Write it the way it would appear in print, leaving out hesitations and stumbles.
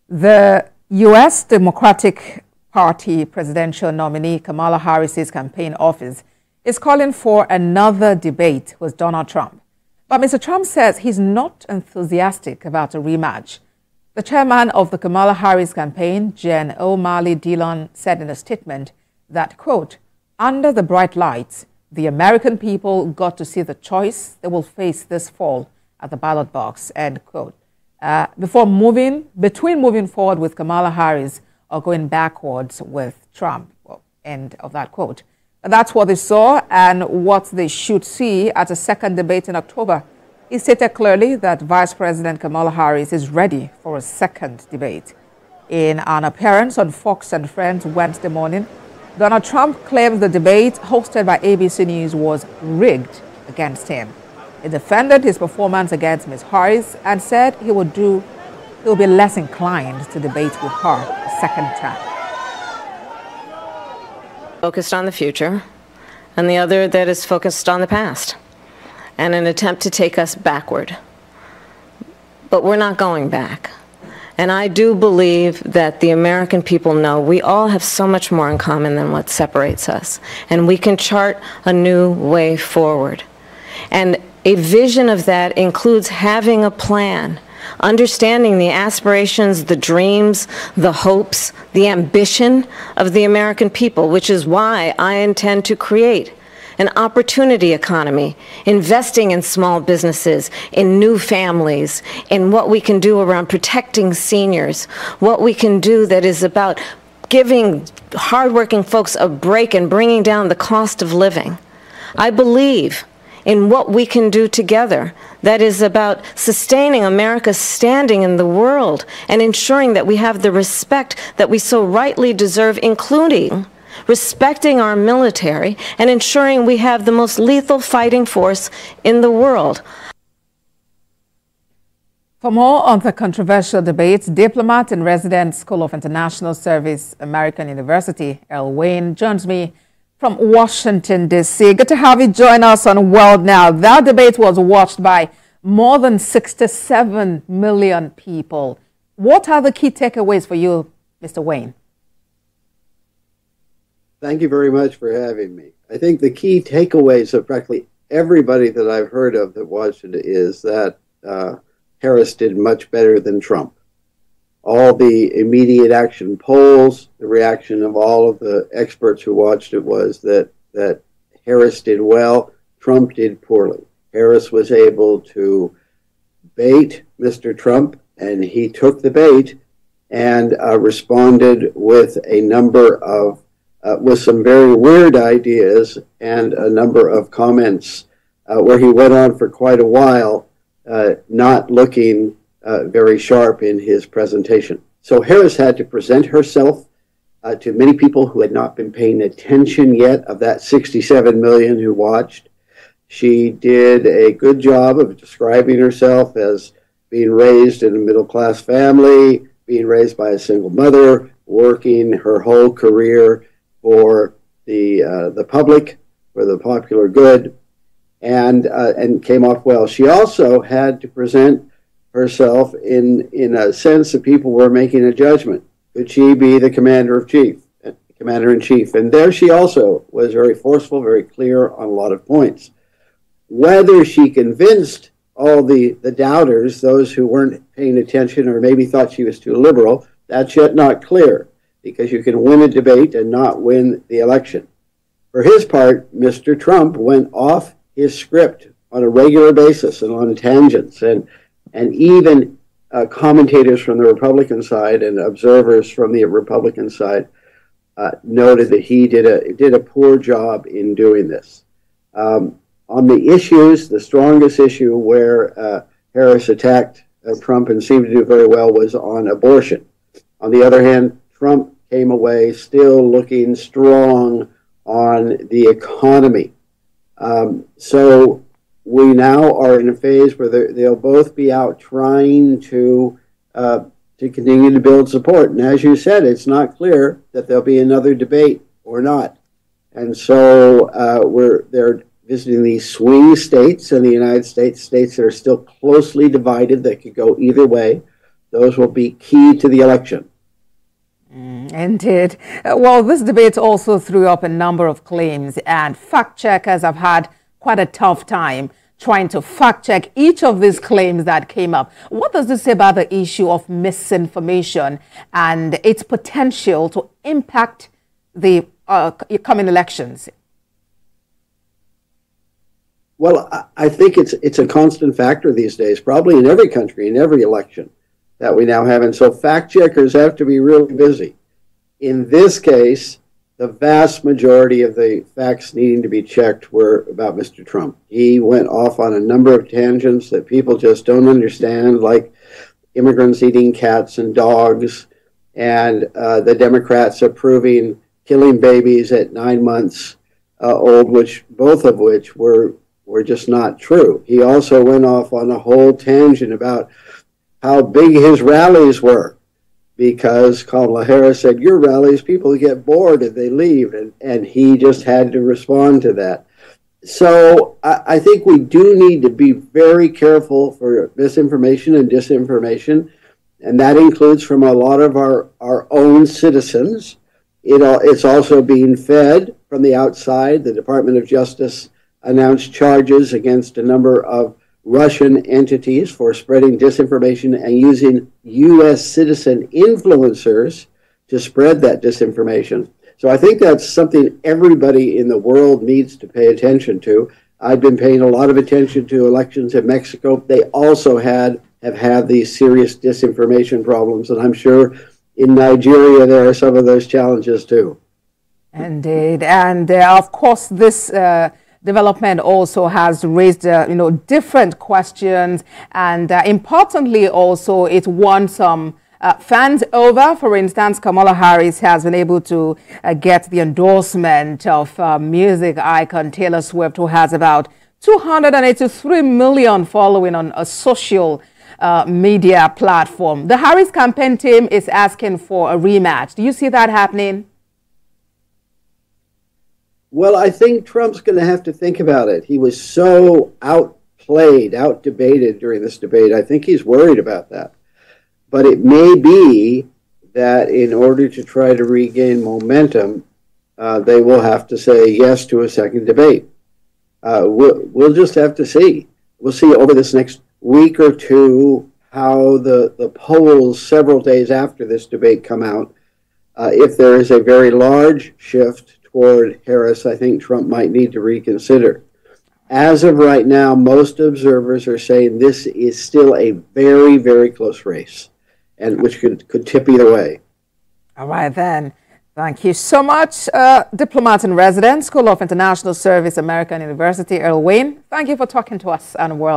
The U.S. Democratic Party presidential nominee Kamala Harris's campaign office is calling for another debate with Donald Trump. But Mr. Trump says he's not enthusiastic about a rematch. The chairman of the Kamala Harris campaign, Jen O'Malley Dillon, said in a statement that, quote, "Under the bright lights, the American people got to see the choice they will face this fall at the ballot box," end quote. Between moving forward with Kamala Harris or going backwards with Trump, well, end of that quote. That's what they saw and what they should see at a second debate in October. He stated clearly that Vice President Kamala Harris is ready for a second debate. In an appearance on Fox and Friends Wednesday morning, Donald Trump claimed the debate hosted by ABC News was rigged against him. He defended his performance against Ms. Harris and said he will be less inclined to debate with her a second time. Focused on the future, and the other that is focused on the past, and an attempt to take us backward. But we're not going back. And I do believe that the American people know we all have so much more in common than what separates us, and we can chart a new way forward. And a vision of that includes having a plan, understanding the aspirations, the dreams, the hopes, the ambition of the American people, which is why I intend to create an opportunity economy, investing in small businesses, in new families, in what we can do around protecting seniors, what we can do that is about giving hardworking folks a break and bringing down the cost of living. I believe in what we can do together that is about sustaining America's standing in the world and ensuring that we have the respect that we so rightly deserve, including respecting our military and ensuring we have the most lethal fighting force in the world. For more on the controversial debates, diplomat and resident School of International Service, American University, Earl Wayne, joins me from Washington, D.C. Good to have you join us on World Now. That debate was watched by more than 67 million people. What are the key takeaways for you, Mr. Wayne? Thank you very much for having me. I think the key takeaways of practically everybody that I've heard of that watched it is that Harris did much better than Trump. All the immediate action polls, the reaction of all of the experts who watched it was that Harris did well, Trump did poorly. Harris was able to bait Mr. Trump, and he took the bait and responded with a number of with some very weird ideas and a number of comments where he went on for quite a while, not looking very sharp in his presentation. So Harris had to present herself to many people who had not been paying attention yet. Of that 67 million who watched, she did a good job of describing herself as being raised in a middle-class family, being raised by a single mother, working her whole career for the public, for the popular good, and came off well. She also had to present herself in a sense that people were making a judgment. Could she be the commander-in-chief? And there she also was very forceful, very clear on a lot of points. Whether she convinced all the doubters, those who weren't paying attention or maybe thought she was too liberal, that's yet not clear, because you can win a debate and not win the election. For his part, Mr. Trump went off his script on a regular basis and on tangents, and even commentators from the Republican side and observers from the Republican side noted that he did a poor job in doing this. On the issues, the strongest issue where Harris attacked Trump and seemed to do very well was on abortion. On the other hand, Trump came away still looking strong on the economy. So we now are in a phase where they'll both be out trying to continue to build support. And as you said, it's not clear that there'll be another debate or not. And so they're visiting these swing states in the United States, states that are still closely divided that could go either way. Those will be key to the election. Indeed. Well, this debate also threw up a number of claims, and fact checkers have had quite a tough time trying to fact check each of these claims that came up. What does this say about the issue of misinformation and its potential to impact the coming elections? Well, I think it's a constant factor these days, probably in every country, in every election that we now have. And so fact checkers have to be really busy. In this case, the vast majority of the facts needing to be checked were about Mr. Trump. He went off on a number of tangents that people just don't understand, like immigrants eating cats and dogs, and the Democrats approving killing babies at 9 months old, both of which were just not true. He also went off on a whole tangent about how big his rallies were, because Kamala Harris said, your rallies, people get bored and they leave, and he just had to respond to that. So I think we do need to be very careful for misinformation and disinformation, and that includes from a lot of our own citizens. It's also being fed from the outside. The Department of Justice announced charges against a number of Russian entities for spreading disinformation and using U.S. citizen influencers to spread that disinformation. So I think that's something everybody in the world needs to pay attention to. I've been paying a lot of attention to elections in Mexico. They also have had these serious disinformation problems, and I'm sure in Nigeria there are some of those challenges too. Indeed, and of course this development also has raised, different questions, and importantly also it won some fans over. For instance, Kamala Harris has been able to get the endorsement of music icon Taylor Swift, who has about 283 million following on a social media platform. The Harris campaign team is asking for a rematch. Do you see that happening? Well, I think Trump's going to have to think about it. He was so outplayed, outdebated during this debate. I think he's worried about that. But it may be that in order to try to regain momentum, they will have to say yes to a second debate. We'll just have to see. We'll see over this next week or two how the polls several days after this debate come out. If there is a very large shift toward Harris, I think Trump might need to reconsider. As of right now, most observers are saying this is still a very, very close race, and which could tip either way. All right, then. Thank you so much, diplomat in residence, School of International Service, American University, Earl Wayne. Thank you for talking to us on World.